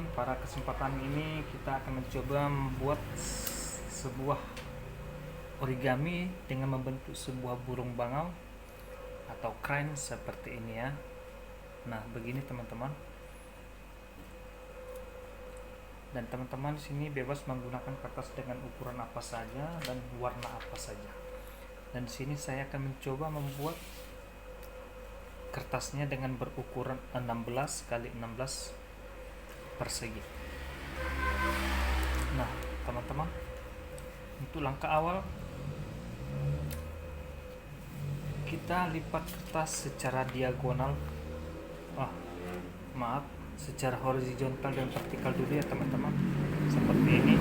teman-teman, pada kesempatan ini kita akan mencoba membuat sebuah origami dengan membentuk sebuah burung bangau atau crane seperti ini ya. Nah, begini teman-teman. Dan teman-teman di sini bebas menggunakan kertas dengan ukuran apa saja dan warna apa saja. Dan di sini saya akan mencoba membuat kertasnya dengan berukuran 16 kali 16 persegi. Nah, teman-teman, untuk langkah awal kita lipat kertas secara diagonal, secara horizontal dan vertikal dulu ya teman-teman, seperti ini,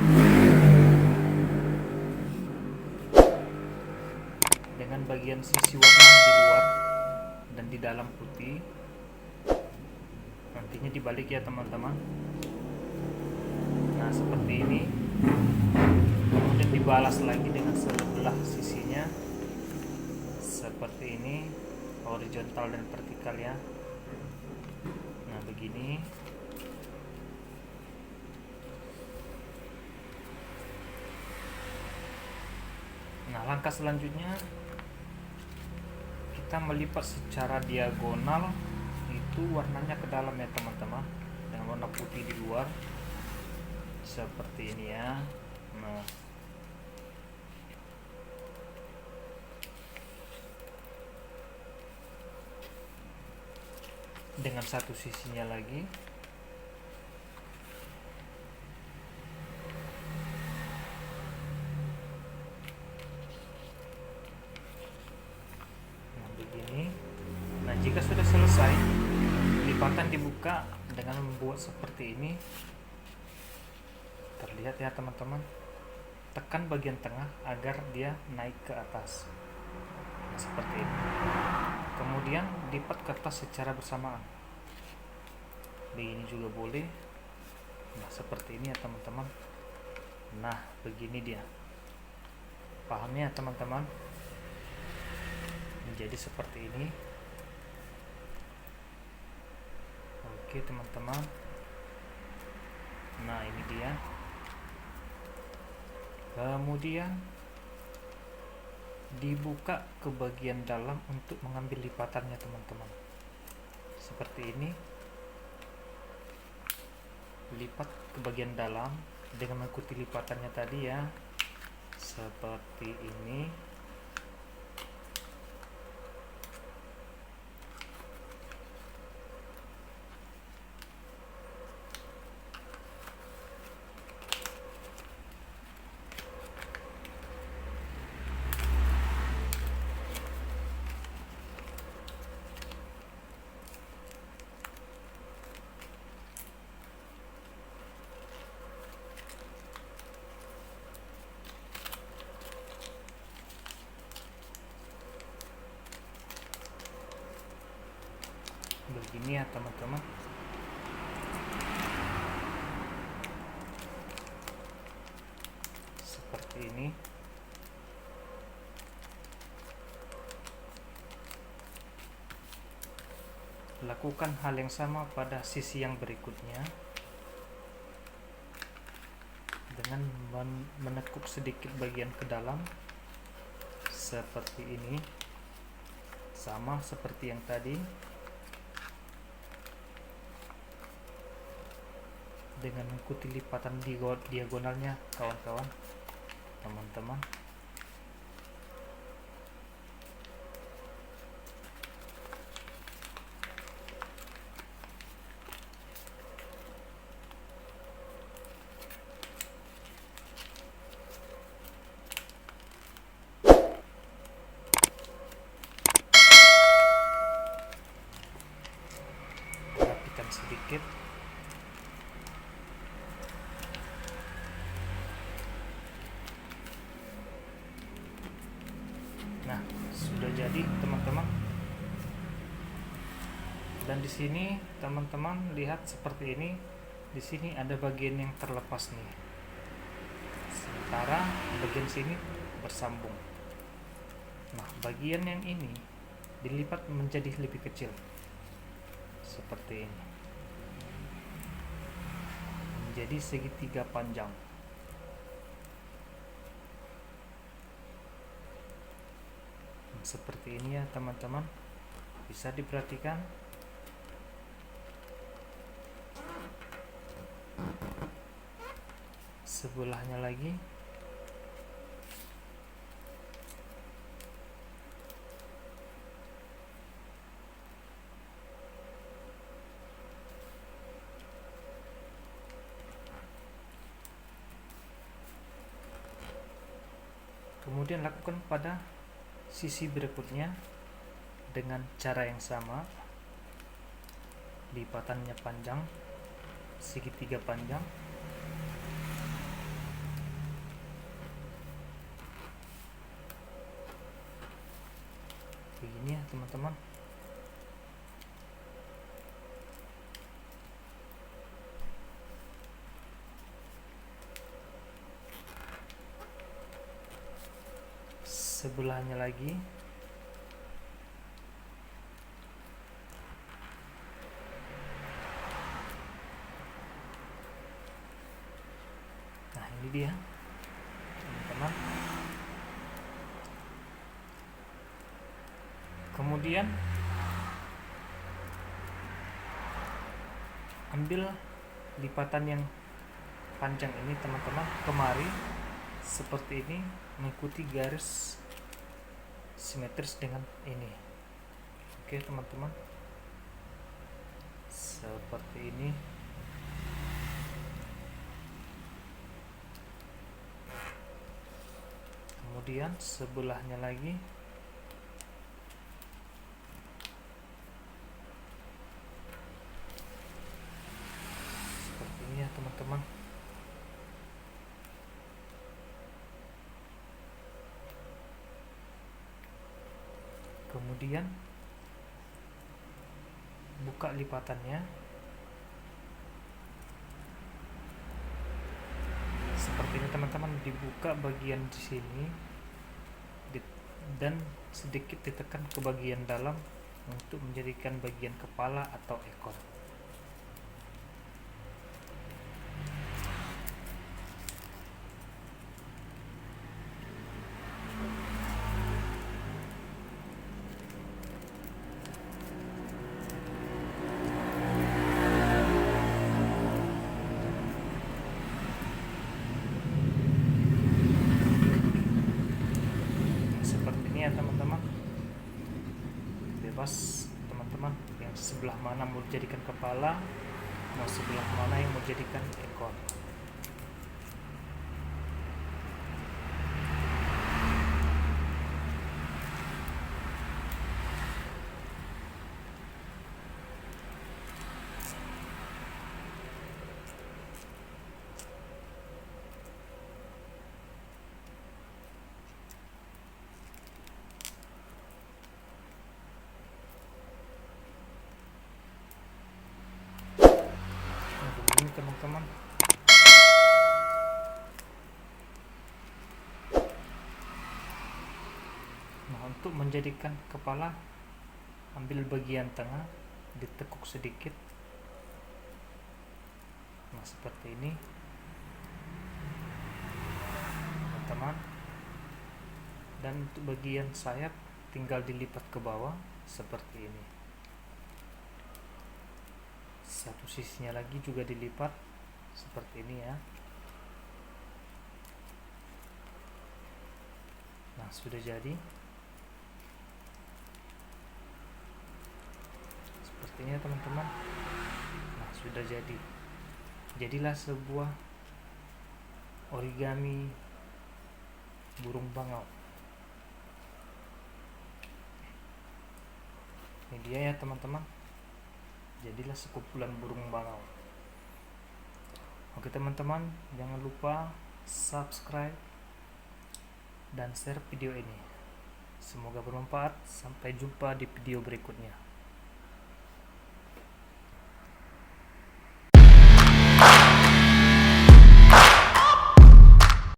dengan bagian sisi warna di luar dan di dalam putih. Nantinya dibalik ya teman-teman. Nah, seperti ini, kemudian dibalas lagi dengan sebelah sisinya seperti ini, horizontal dan vertikal ya. Nah, begini. Nah, langkah selanjutnya kita melipat secara diagonal, itu warnanya ke dalam ya teman-teman, dengan warna putih di luar seperti ini ya. Nah, dengan satu sisinya lagi. Nah, begini. Nah, jika sudah selesai, lipatan dibuka dengan membuat seperti ini. Terlihat ya teman-teman, tekan bagian tengah agar dia naik ke atas. Nah, seperti ini. Kemudian lipat kertas secara bersamaan. Begini juga boleh. Nah, seperti ini ya teman-teman. Nah, begini dia. Paham ya teman-teman? Menjadi seperti ini. Oke teman-teman. Nah, ini dia. Kemudian dibuka ke bagian dalam untuk mengambil lipatannya teman-teman. Seperti ini. Lipat ke bagian dalam dengan mengikuti lipatannya tadi ya. Seperti ini. Begini ya teman-teman. Seperti ini. Lakukan hal yang sama pada sisi yang berikutnya dengan menekuk sedikit bagian ke dalam seperti ini, sama seperti yang tadi, dengan mengikuti lipatan diagonalnya kawan-kawan, teman-teman. Rapikan sedikit. Nah, sudah jadi teman-teman. Dan di sini teman-teman lihat seperti ini. Di sini ada bagian yang terlepas nih. Sementara bagian sini bersambung. Nah, bagian yang ini dilipat menjadi lebih kecil. Seperti ini. menjadi segitiga panjang. Seperti ini ya teman-teman, bisa diperhatikan. Sebelahnya lagi. Kemudian lakukan pada sisi berikutnya dengan cara yang sama. Lipatannya panjang, segitiga panjang. Begini ya teman-teman. Sebelahnya lagi. Nah, ini dia teman-teman. Kemudian ambil lipatan yang panjang ini teman-teman, kemari seperti ini, mengikuti garis simetris dengan ini. Oke teman-teman, seperti ini. Kemudian sebelahnya lagi. Seperti ini ya teman-teman. Kemudian buka lipatannya seperti ini teman-teman, dibuka bagian di sini dan sedikit ditekan ke bagian dalam untuk menjadikan bagian kepala atau ekor. Ya teman-teman, bebas teman-teman, yang sebelah mana mau dijadikan kepala, mau sebelah mana yang mau dijadikan ekor. Teman-teman, nah untuk menjadikan kepala, ambil bagian tengah, ditekuk sedikit, nah seperti ini teman-teman. Dan untuk bagian sayap tinggal dilipat ke bawah seperti ini. Satu sisinya lagi juga dilipat seperti ini ya. Nah sudah jadi sepertinya teman-teman. Nah sudah jadi, jadilah sebuah origami burung bangau. Ini dia ya teman-teman, jadilah sekumpulan burung bangau. Oke teman-teman, jangan lupa subscribe dan share video ini. Semoga bermanfaat. Sampai jumpa di video berikutnya.